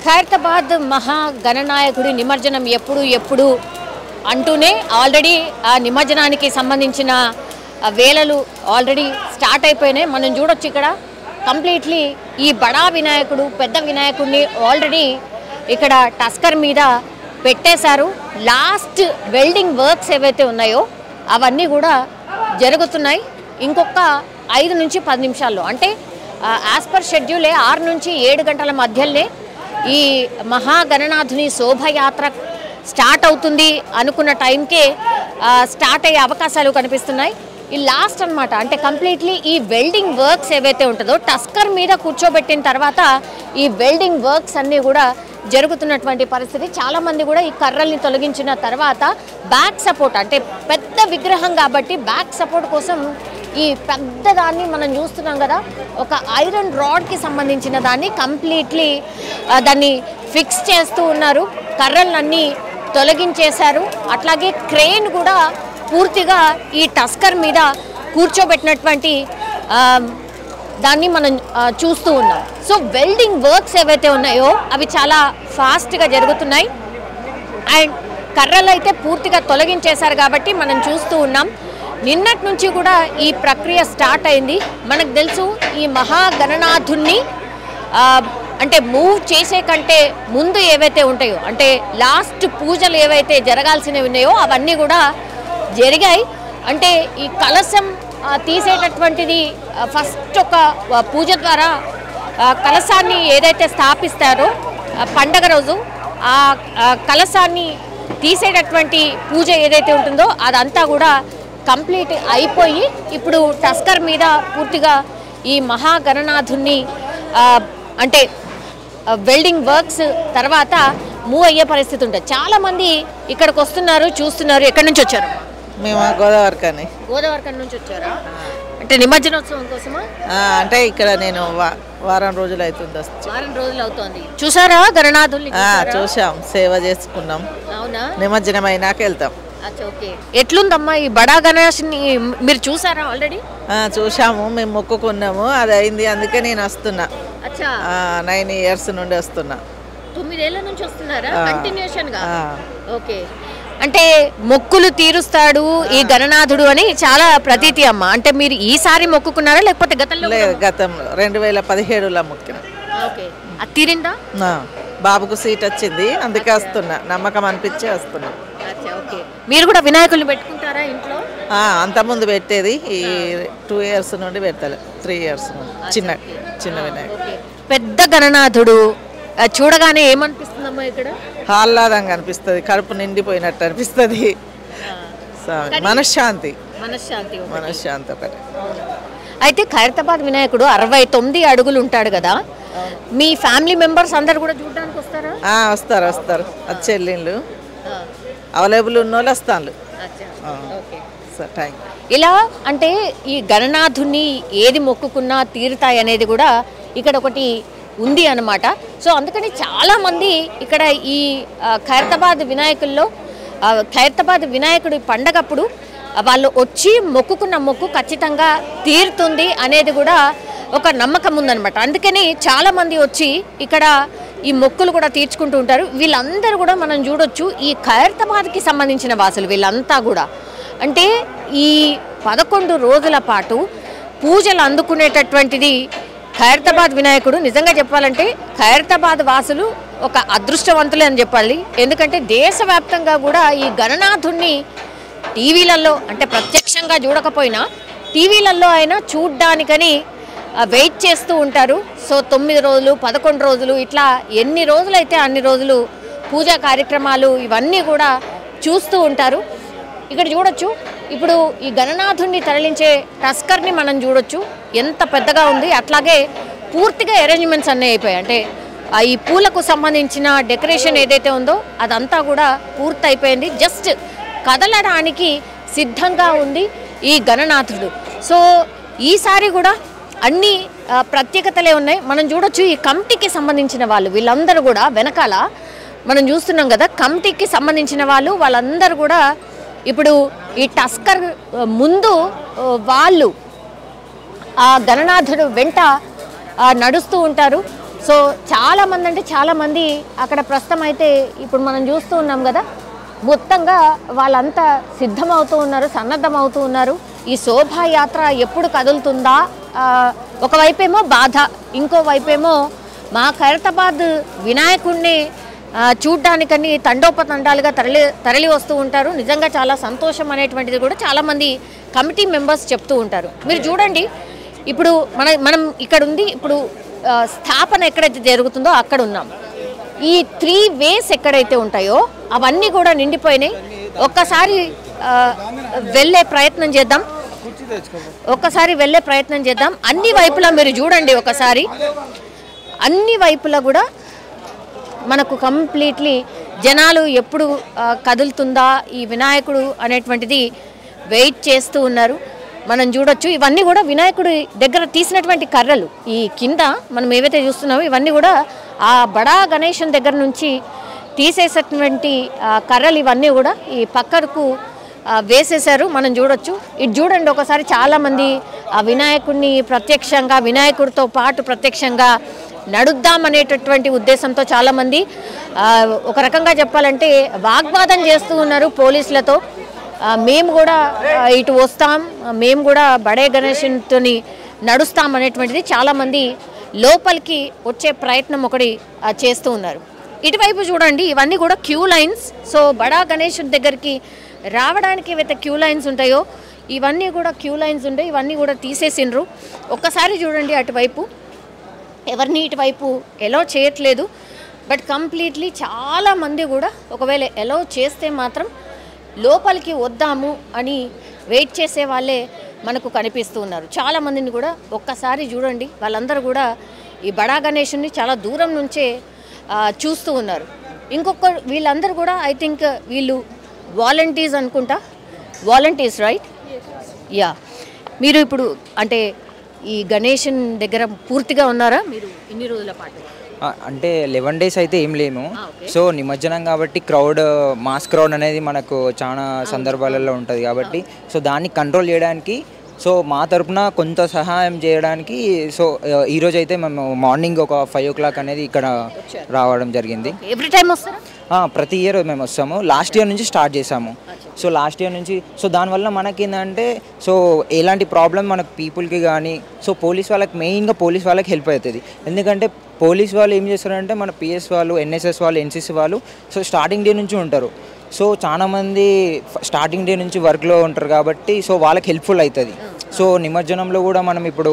ఖైరతాబాద్ మహా గణనాయకుడి నిమజ్జనం ఎప్పుడు అంటూనే ఆల్రెడీ ఆ నిమజ్జనానికి సంబంధించిన వేళలు ఆల్రెడీ స్టార్ట్ అయిపోయినాయి. మనం చూడొచ్చు ఇక్కడ కంప్లీట్లీ ఈ బడా వినాయకుడు పెద్ద వినాయకుడిని ఆల్రెడీ ఇక్కడ టస్కర్ మీద పెట్టేశారు. లాస్ట్ వెల్డింగ్ వర్క్స్ ఏవైతే ఉన్నాయో అవన్నీ కూడా జరుగుతున్నాయి. ఇంకొక 5 నుంచి 10 నిమిషాల్లో అంటే యాజ్ పర్ షెడ్యూలే 6 నుంచి 7 గంటల మధ్యలోనే ఈ మహాగణనాథుని శోభయాత్ర స్టార్ట్ అవుతుంది అనుకున్న టైంకే స్టార్ట్ అయ్యే అవకాశాలు కనిపిస్తున్నాయి. ఈ లాస్ట్ అన్నమాట అంటే కంప్లీట్లీ ఈ వెల్డింగ్ వర్క్స్ ఏవైతే ఉంటుందో టస్కర్ మీద కూర్చోబెట్టిన తర్వాత ఈ వెల్డింగ్ వర్క్స్ అన్నీ కూడా జరుగుతున్నటువంటి పరిస్థితి. చాలామంది కూడా ఈ కర్రల్ని తొలగించిన తర్వాత బ్యాక్ సపోర్ట్ అంటే పెద్ద విగ్రహం కాబట్టి బ్యాక్ సపోర్ట్ కోసం ఈ పెద్దదాన్ని మనం చూస్తున్నాం కదా, ఒక ఐరన్ రాడ్కి సంబంధించిన దాన్ని కంప్లీట్లీ దాన్ని ఫిక్స్ చేస్తూ ఉన్నారు. కర్రలన్నీ తొలగించేశారు. అట్లాగే క్రేన్ కూడా పూర్తిగా ఈ టస్కర్ మీద కూర్చోబెట్టినటువంటి దాన్ని మనం చూస్తూ ఉన్నాం. సో వెల్డింగ్ వర్క్స్ ఏవైతే ఉన్నాయో అవి చాలా ఫాస్ట్గా జరుగుతున్నాయి. అండ్ కర్రలు అయితే పూర్తిగా తొలగించేశారు కాబట్టి మనం చూస్తూ ఉన్నాం. నిన్నటి నుంచి కూడా ఈ ప్రక్రియ స్టార్ట్ అయింది. మనకు తెలుసు ఈ మహాగణనాథుణ్ణి అంటే మూవ్ చేసే కంటే ముందు ఏవైతే ఉంటాయో అంటే లాస్ట్ పూజలు ఏవైతే జరగాల్సినవి ఉన్నాయో అవన్నీ కూడా జరిగాయి. అంటే ఈ కలశం తీసేటటువంటిది ఫస్ట్ ఒక పూజ ద్వారా కలశాన్ని ఏదైతే స్థాపిస్తారో పండగ రోజు ఆ కలశాన్ని తీసేటటువంటి పూజ ఏదైతే ఉంటుందో అదంతా కూడా కంప్లీట్ అయిపోయి ఇప్పుడు టస్కర్ మీద పూర్తిగా ఈ మహాగణనాథుని అంటే వెల్డింగ్ వర్క్స్ తర్వాత మూవ్ అయ్యే పరిస్థితి ఉంటుంది. చాలామంది ఇక్కడికి వస్తున్నారు, చూస్తున్నారు. ఎక్కడి నుంచి వచ్చారు? మేము గోదావరికని నుంచి వచ్చారా? అంటే నిమజ్జనోత్సవం కోసమా? అంటే ఇక్కడ నేను వారం రోజులు అవుతుంది. వారం రోజులు అవుతుంది. చూసారా గణనాథుల్ని? చూసాం, సేవ చేసుకున్నాం. అవునా? నిమజ్జనం అయినాక వెళ్తాం. ఎట్లుందమ్మా ఈ బడా గణేష్ని మీరు చూసారా ఆల్రెడీ? చూసాము, మేము మొక్కుకున్నాము, అది అయింది. అందుకే నేను వస్తున్నా. 9 years నుండి వస్తున్నా. 9 ఏళ్ల నుంచి వస్తున్నారా కంటిన్యూషన్ గా? ఓకే. అంటే మొక్కులు తీరుస్తాడు ఈ గణనాథుడు అని చాలా ప్రతీతి అమ్మ. అంటే మీరు ఈసారి మొక్కుకున్నారా లేకపోతే గతంలో? గతంలో 2017లో మొక్కిన. ఓకే. అది తీరిందా? బాబుకు సీట్ వచ్చింది, అందుకే వస్తున్నా. నమ్మకం అనిపించి వస్తున్నా. మీరు కూడా వినాయకుల్ని పెట్టుకుంటారా ఇంట్లో? అంతకుముందు పెట్టేది, ఈ 2 years నుండి పెడతారు. 3 years నుండి చిన్న వినాయకుడు. పెద్ద గణనాథుడు చూడగానే ఏమనిపిస్తుందమ్మా? ఇక్కడ ఆహ్లాదంగా అనిపిస్తుంది, కడుపు నిండిపోయినట్టు అనిపిస్తుంది. మనశ్శాంతి ఒకటి. అయితే ఖైరతాబాద్ వినాయకుడు 69 అడుగులు ఉంటాడు కదా, మీ ఫ్యామిలీ మెంబర్స్ అందరు కూడా చూడడానికి వస్తారా? వస్తారు. చెల్లిళ్ళు అవైలబుల్ ఉన్న వాళ్ళు వస్తాను. ఇలా అంటే ఈ గణనాథుని ఏది మొక్కుకున్నా తీరుతాయి అనేది కూడా ఇక్కడ ఒకటి ఉంది అన్నమాట. సో అందుకని చాలామంది ఇక్కడ ఈ ఖైరతాబాద్ వినాయకుల్లో ఖైరతాబాద్ వినాయకుడి పండగప్పుడు వాళ్ళు వచ్చి మొక్కుకున్న మొక్కు ఖచ్చితంగా తీరుతుంది అనేది కూడా ఒక నమ్మకం ఉందన్నమాట. అందుకని చాలామంది వచ్చి ఇక్కడ ఈ మొక్కులు కూడా తీర్చుకుంటూ ఉంటారు. వీళ్ళందరూ కూడా మనం చూడొచ్చు ఈ ఖైరతాబాద్కి సంబంధించిన వాసులు. వీళ్ళంతా కూడా అంటే ఈ 11 రోజుల పాటు పూజలు అందుకునేటటువంటిది ఖైరతాబాద్ వినాయకుడు. నిజంగా చెప్పాలంటే ఖైరతాబాద్ వాసులు ఒక అదృష్టవంతులే అని చెప్పాలి. ఎందుకంటే దేశవ్యాప్తంగా కూడా ఈ గణనాథుణ్ణి టీవీలలో అంటే ప్రత్యక్షంగా చూడకపోయినా టీవీలలో అయినా చూడ్డానికని వెయిట్ చేస్తూ ఉంటారు. సో 9 రోజులు 11 రోజులు ఇట్లా ఎన్ని రోజులైతే అన్ని రోజులు పూజా కార్యక్రమాలు ఇవన్నీ కూడా చూస్తూ ఉంటారు. ఇక్కడ చూడొచ్చు ఇప్పుడు ఈ గణనాథుణ్ణి తరలించే టస్కర్ని మనం చూడొచ్చు, ఎంత పెద్దగా ఉంది. అట్లాగే పూర్తిగా అరేంజ్మెంట్స్ అన్నీ అయిపోయాయి. అంటే ఈ పూలకు సంబంధించిన డెకరేషన్ ఏదైతే ఉందో అదంతా కూడా పూర్తి అయిపోయింది. జస్ట్ కదలడానికి సిద్ధంగా ఉంది ఈ గణనాథుడు. సో ఈసారి కూడా అన్ని ప్రత్యేకతలే ఉన్నాయి. మనం చూడొచ్చు ఈ కమిటీకి సంబంధించిన వాళ్ళు వీళ్ళందరూ కూడా వెనకాల మనం చూస్తున్నాం కదా, కమిటీకి సంబంధించిన వాళ్ళందరూ కూడా ఇప్పుడు ఈ టస్కర్ ముందు వాళ్ళు ఆ గణనాథుడు వెంట నడుస్తూ ఉంటారు. సో చాలామంది అంటే చాలామంది అక్కడ ప్రస్తుతం అయితే ఇప్పుడు మనం చూస్తూ ఉన్నాం కదా, మొత్తంగా వాళ్ళంతా సిద్ధమవుతూ ఉన్నారు, సన్నద్ధమవుతూ ఉన్నారు. ఈ శోభాయాత్ర ఎప్పుడు కదులుతుందా, ఒకవైపేమో బాధ, ఇంకోవైపేమో మా ఖైరతాబాద్ వినాయకుడిని చూడ్డానికని తండోపతండాలుగా తరలి వస్తూ ఉంటారు. నిజంగా చాలా సంతోషం అనేటువంటిది కూడా చాలామంది కమిటీ మెంబర్స్ చెప్తూ ఉంటారు. మీరు చూడండి, ఇప్పుడు మనం ఇక్కడ ఉంది, ఇప్పుడు స్థాపన ఎక్కడైతే జరుగుతుందో అక్కడ ఉన్నాం. ఈ 3 ways ఎక్కడైతే ఉంటాయో అవన్నీ కూడా నిండిపోయినాయి. ఒక్కసారి వెళ్ళే ప్రయత్నం చేద్దాం. అన్ని వైపులా మీరు చూడండి, ఒకసారి అన్ని వైపులా కూడా మనకు కంప్లీట్లీ జనాలు ఎప్పుడు కదులుతుందా ఈ వినాయకుడు అనేటువంటిది వెయిట్ చేస్తూ ఉన్నారు. మనం చూడొచ్చు, ఇవన్నీ కూడా వినాయకుడి దగ్గర తీసినటువంటి కర్రలు. ఈ కింద మనం ఏవైతే చూస్తున్నామో ఇవన్నీ కూడా ఆ బడా గణేశుని దగ్గర నుంచి తీసేసినటువంటి కర్రలు ఇవన్నీ కూడా ఈ పక్కకు వేసేశారు. మనం చూడొచ్చు. ఇది చూడండి ఒకసారి, చాలామంది ఆ వినాయకుడిని ప్రత్యక్షంగా, వినాయకుడితో పాటు ప్రత్యక్షంగా నడుద్దామనేటటువంటి ఉద్దేశంతో చాలామంది ఒక రకంగా చెప్పాలంటే వాగ్వాదం చేస్తూ ఉన్నారు పోలీసులతో. మేము కూడా ఇటు వస్తాం, మేము కూడా బడే గణేశునితో నడుస్తాం అనేటువంటిది చాలామంది లోపలికి వచ్చే ప్రయత్నం ఒకటి చేస్తూ ఉన్నారు. ఇటువైపు చూడండి, ఇవన్నీ కూడా క్యూ లైన్స్. సో బడా గణేశుని దగ్గరికి రావడానికి ఏవైతే క్యూ లైన్స్ ఉంటాయో ఇవన్నీ కూడా క్యూ లైన్స్ ఉంటాయి, ఇవన్నీ కూడా తీసేసిండ్రు. ఒక్కసారి చూడండి అటువైపు, ఎవరిని ఇటువైపు ఎలో చేయట్లేదు. బట్ కంప్లీట్లీ చాలామంది కూడా ఒకవేళ ఎలో చేస్తే మాత్రం లోపలికి వద్దాము అని వెయిట్ చేసే వాళ్ళే మనకు కనిపిస్తూ ఉన్నారు. చాలామందిని కూడా ఒక్కసారి చూడండి, వాళ్ళందరూ కూడా ఈ బడా గణేశుని చాలా దూరం నుంచే చూస్తూ ఉన్నారు. వీళ్ళందరూ కూడా ఐ థింక్ వీళ్ళు వాలంటీర్స్ అనుకుంటా, వాలంటీర్స్ రైట్? యా. మీరు ఇప్పుడు అంటే ఈ గణేశన్ దగ్గర పూర్తిగా ఉన్నారా మీరు ఇన్ని రోజుల పాటు? అంటే 11 days అయితే ఏం లేము. సో నిమజ్జనం కాబట్టి మాస్ క్రౌడ్ అనేది మనకు చాలా సందర్భాలలో ఉంటుంది కాబట్టి సో దాన్ని కంట్రోల్ చేయడానికి సో మా తరపున కొంత సహాయం చేయడానికి సో ఈరోజు అయితే మేము మార్నింగ్ ఒక 5 o'clock అనేది ఇక్కడ రావడం జరిగింది. ఎవ్రీ టైం వస్తారా? ప్రతి ఇయర్ మేము వస్తాము. లాస్ట్ ఇయర్ నుంచి స్టార్ట్ చేసాము. సో లాస్ట్ ఇయర్ నుంచి సో దానివల్ల మనకి ఏంటంటే సో ఎలాంటి ప్రాబ్లం మనకు పీపుల్కి కానీ సో మెయిన్గా పోలీస్ వాళ్ళకి హెల్ప్ అవుతుంది. ఎందుకంటే పోలీస్ వాళ్ళు ఏం చేస్తారంటే మన పిఎస్ వాళ్ళు, ఎన్ఎస్ఎస్ వాళ్ళు, ఎన్సిసి వాళ్ళు సో స్టార్టింగ్ డే నుంచి ఉంటారు. సో చాలామంది స్టార్టింగ్ డే నుంచి వర్క్లో ఉంటారు కాబట్టి సో వాళ్ళకి హెల్ప్ఫుల్ అవుతుంది. సో నిమజ్జనంలో కూడా మనం ఇప్పుడు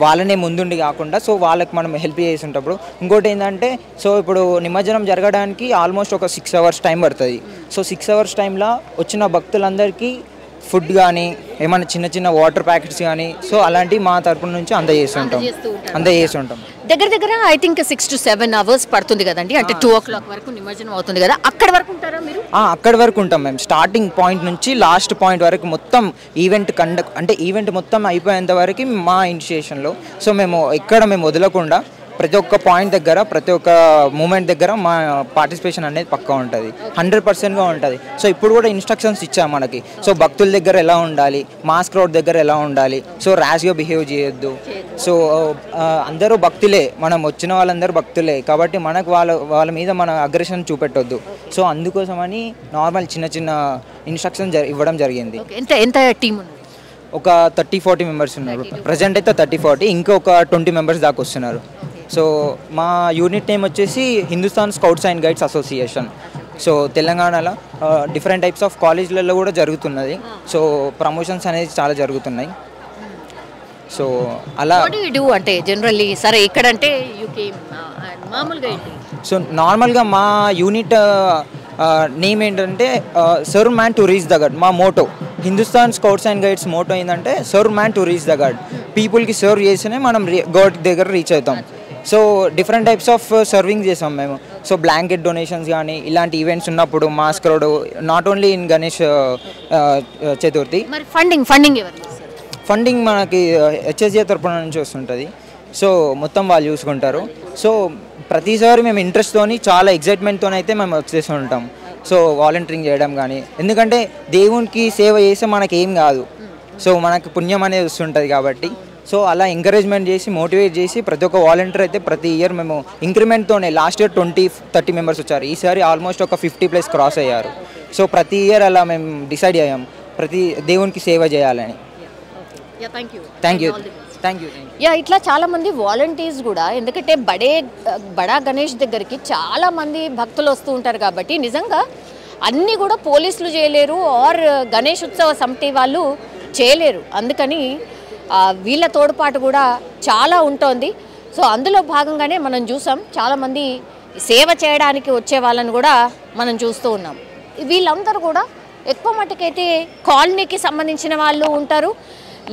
వాళ్ళనే ముందుండి కాకుండా సో వాళ్ళకి మనం హెల్ప్ చేసేటప్పుడు ఇంకోటి ఏంటంటే సో ఇప్పుడు నిమజ్జనం జరగడానికి ఆల్మోస్ట్ ఒక 6 hours టైం పడుతుంది. సో 6 hours టైంలో వచ్చిన భక్తులందరికీ ఫుడ్ కానీ ఏమైనా చిన్న చిన్న వాటర్ ప్యాకెట్స్ కానీ సో అలాంటివి మా తరపున నుంచి అందజేస్తుంటాం. దగ్గర ఐ థింక్ 6 to 7 hours పడుతుంది కదండి, అంటే 2 o'clock వరకు నిమజ్జనం అవుతుంది కదా, అక్కడి వరకు ఉంటారా మీరు? అక్కడి వరకు ఉంటాం మేము. స్టార్టింగ్ పాయింట్ నుంచి లాస్ట్ పాయింట్ వరకు మొత్తం ఈవెంట్ మొత్తం అయిపోయేంత వరకు మా ఇనిషియేషన్లో సో మేము వదలకుండా ప్రతి ఒక్క పాయింట్ దగ్గర, ప్రతి ఒక్క మూమెంట్ దగ్గర మా పార్టిసిపేషన్ అనేది పక్కా ఉంటుంది, 100%గా ఉంటుంది. సో ఇప్పుడు కూడా ఇన్స్ట్రక్షన్స్ ఇచ్చాము మనకి. సో భక్తుల దగ్గర ఎలా ఉండాలి, మాస్ క్రౌడ్ దగ్గర ఎలా ఉండాలి, సో ర్యాష్గా బిహేవ్ చేయొద్దు. సో అందరూ భక్తులే, మనం వచ్చిన వాళ్ళందరూ భక్తులే కాబట్టి మనకు వాళ్ళ మీద మన అగ్రెషన్ చూపెట్టొద్దు. సో అందుకోసమని నార్మల్ చిన్న ఇన్స్ట్రక్షన్స్ ఇవ్వడం జరిగింది. ఎంత టీం ఉంది? ఒక 30-40 మెంబర్స్ ఉన్నారు. ప్రజెంట్ అయితే 30-40, ఇంకొక 20 మెంబర్స్ దాకా వస్తున్నారు. సో మా యూనిట్ నేమ్ వచ్చేసి Hindustan scouts and guides association. So తెలంగాణలో డిఫరెంట్ టైప్స్ ఆఫ్ కాలేజ్లలో కూడా జరుగుతున్నది. సో ప్రమోషన్స్ అనేది చాలా జరుగుతున్నాయి. సో అలా అంటే జనరల్లీ సరే ఇక్కడంటే మామూలుగా సో నార్మల్గా మా యూనిట్ నేమ్ ఏంటంటే serve man to reach the God. మా motto Hindustan scouts and guides motto ఏంటంటే serve man to reach the God. పీపుల్కి సర్వ్ చేస్తేనే మనం గాడ్ దగ్గర రీచ్ అవుతాం. So different types of serving చేసాం మేము. సో బ్లాంకెట్ డొనేషన్స్ కానీ ఇలాంటి ఈవెంట్స్ ఉన్నప్పుడు mass crowd, not only in Ganesh Chaturthi. Funding మనకి హెచ్ఎస్జే తరపున నుంచి వస్తుంటుంది. సో మొత్తం వాళ్ళు చూసుకుంటారు. సో ప్రతిసారి మేము ఇంట్రెస్ట్తోని చాలా ఎగ్జైట్మెంట్తో అయితే మేము వచ్చేస్తూ ఉంటాం. సో వాలంటీరింగ్ చేయడం కానీ, ఎందుకంటే దేవునికి సేవ చేస్తే మనకి ఏం కాదు, సో మనకి పుణ్యం అనేది వస్తుంటుంది కాబట్టి సో అలా ఎంకరేజ్మెంట్ చేసి మోటివేట్ చేసి ప్రతి ఒక్క వాలంటీర్ అయితే ప్రతి ఇయర్ మేము ఇంక్రిమెంట్తోనే లాస్ట్ ఇయర్ 20-30 మెంబర్స్ వచ్చారు, ఈసారి ఆల్మోస్ట్ ఒక 50+ క్రాస్ అయ్యారు. సో ప్రతి ఇయర్ అలా మేము డిసైడ్ అయ్యాం ప్రతి దేవునికి సేవ చేయాలని. Thank you. యా, ఇట్లా చాలామంది వాలంటీర్స్ కూడా, ఎందుకంటే బడా గణేష్ దగ్గరికి చాలామంది భక్తులు వస్తూ ఉంటారు కాబట్టి నిజంగా అన్నీ కూడా పోలీసులు చేయలేరు ఆర్ గణేష్ ఉత్సవ సమితి వాళ్ళు చేయలేరు. అందుకని వీళ్ళ తోడ్పాటు కూడా చాలా ఉంటుంది. సో అందులో భాగంగానే మనం చూసాం చాలామంది సేవ చేయడానికి వచ్చే వాళ్ళని కూడా మనం చూస్తూ ఉన్నాం. వీళ్ళందరూ కూడా ఎక్కువ మట్టుకైతే కాలనీకి సంబంధించిన వాళ్ళు ఉంటారు,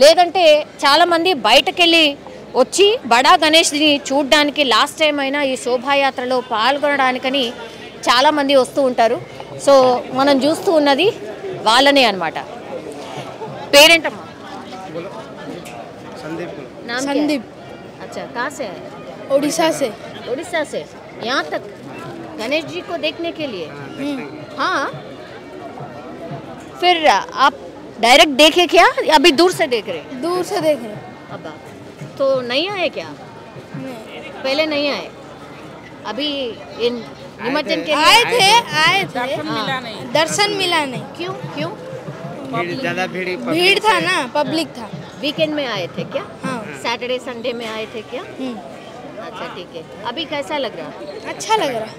లేదంటే చాలామంది బయటకెళ్ళి వచ్చి బడా గణేష్ని చూడడానికి లాస్ట్ టైం అయినా ఈ శోభాయాత్రలో పాల్గొనడానికని చాలామంది వస్తూ ఉంటారు. సో మనం చూస్తూ ఉన్నది వాళ్ళనే అన్నమాట. పేరేంటమ్మా? संदीप. अच्छा, कहाँ से है? उड़ीसा से. उड़ीसा से यहाँ तक गणेश जी को देखने के लिए? हाँ, फिर आप डायरेक्ट देखे क्या, अभी दूर से देख रहे? दूर से देख रहे. अब तो नहीं आए क्या? पहले नहीं आए, अभी इन निमज्जन के लिए आए थे. दर्शन मिला नहीं. क्यों? भीड़ था ना, पब्लिक था. वीकेंड में आए थे क्या? हाँ. सैटरडे संडे में आए थे क्या? अच्छा, ठीक है. अभी कैसा लग रहा? अच्छा लग रहा.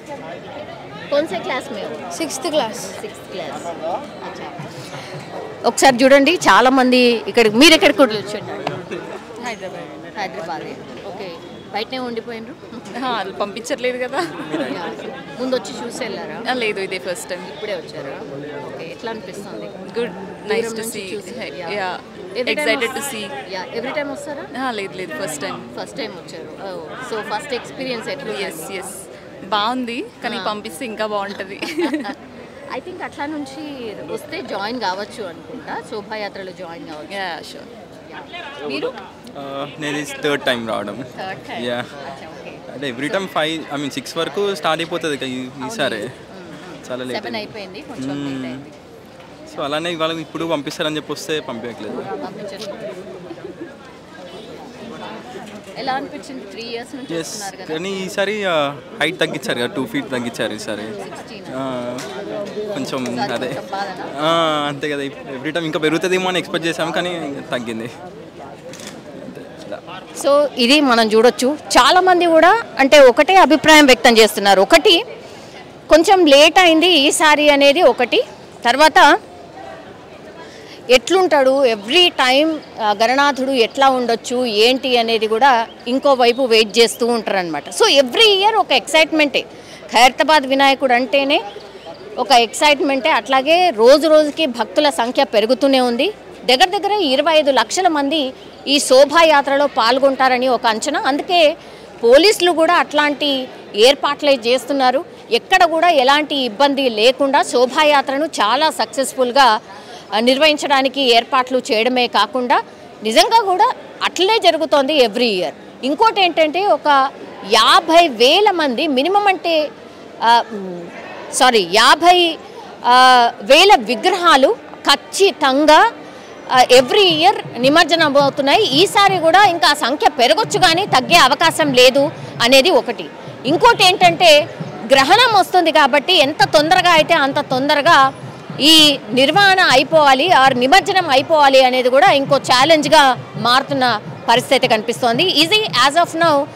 कौन से क्लास में हो? 6th class. 6th class. అచ్చా, ఒకసారి చూడండి చాలా మంది ఇక్కడ. మీరు ఎక్కడికి వచ్చారు? హైదరాబాద్. ఓకే, బయటనే ఉండిపోయినరు? పంపించట్లేదు కదా. ముందు వచ్చి చూసి వెళ్ళారా? లేదు, ఇదే ఫస్ట్ టైం. ఇప్పుడే వచ్చారా? ఓకే, ఎట్లా అనిపిస్తుంది? Good, nice to see. Yeah, excited to see. Yeah, every time వస్తారా? లేదు, ఫస్ట్ టైం. ఫస్ట్ టైం వచ్చారు. సో ఫస్ట్ ఎక్స్పీరియన్స్ ఎట్లా? ఎస్ బాగుంది, కానీ పంపిస్తే ఇంకా బాగుంటుంది. ఐ థింక్ అట్లా నుంచి వస్తే జాయిన్ కావచ్చు అనుకుంటా, శోభాయాత్రలో జాయిన్ కావచ్చు. Yeah, sure. మీరు? నేను థర్డ్ టైం రావడం. Yeah, okay. అంటే ఎవ్రీ టైం 6 వరకు స్టార్ట్ అయిపోతుంది ఈసారి. చాలా లేట్ 7 అయిపోయింది, కొంచెం లేట్ అయింది. సో అలానే ఇవాళ ఇప్పుడు పంపిస్తారని చెప్పి వస్తే పంపించట్లేదు. ఎలా అనిపించింది? 3 years నుంచి ఎస్, వస్తున్నారు కదా. కానీ ఈసారి హైట్ తగ్గించారు కదా, 2 feet తగ్గించారు ఈసారి. 16. కొంచెం అదే కొంచెం బాధనా? అంతే కదా, ఎవ్రీ టైం ఇంకా పెరుగుతుందేమో అని ఎక్స్పెక్ట్ చేసాం, కానీ తగ్గింది. సో ఇది మనం చూడొచ్చు, చాలామంది కూడా అంటే ఒకటే అభిప్రాయం వ్యక్తం చేస్తున్నారు. ఒకటి, కొంచెం లేట్ అయింది ఈసారి అనేది ఒకటి. తర్వాత ఎట్లుంటాడు ఎవ్రీ టైం గణనాథుడు ఎట్లా ఉండొచ్చు ఏంటి అనేది కూడా ఇంకోవైపు వెయిట్ చేస్తూ ఉంటారు అనమాట. సో ఎవ్రీ ఇయర్ ఒక ఎక్సైట్మెంటే. ఖైరతాబాద్ వినాయకుడు అంటేనే ఒక ఎక్సైట్మెంటే. అట్లాగే రోజు రోజుకి భక్తుల సంఖ్య పెరుగుతూనే ఉంది. దగ్గర 25 లక్షల మంది ఈ శోభాయాత్రలో పాల్గొంటారని ఒక అంచనా. అందుకే పోలీసులు కూడా అట్లాంటి ఏర్పాట్లే చేస్తున్నారు. ఎక్కడ కూడా ఎలాంటి ఇబ్బంది లేకుండా శోభాయాత్రను చాలా సక్సెస్ఫుల్గా నిర్వహించడానికి ఏర్పాట్లు చేయడమే కాకుండా నిజంగా కూడా అట్లే జరుగుతోంది ఎవ్రీ ఇయర్. ఇంకోటి ఏంటంటే ఒక 50,000 మంది మినిమం, అంటే 50,000 విగ్రహాలు ఖచ్చితంగా ఎవ్రీ ఇయర్ నిమజ్జనం అవుతున్నాయి. ఈసారి కూడా ఇంకా సంఖ్య పెరగొచ్చు కానీ తగ్గే అవకాశం లేదు అనేది ఒకటి. ఇంకోటి ఏంటంటే గ్రహణం వస్తుంది కాబట్టి ఎంత తొందరగా అయితే అంత తొందరగా ఈ నిర్వహణ అయిపోవాలి, ఆర్ నిమజ్జనం అయిపోవాలి అనేది కూడా ఇంకో ఛాలెంజ్గా మారుతున్న పరిస్థితి కనిపిస్తోంది. ఇది యాజ్ ఆఫ్ నౌ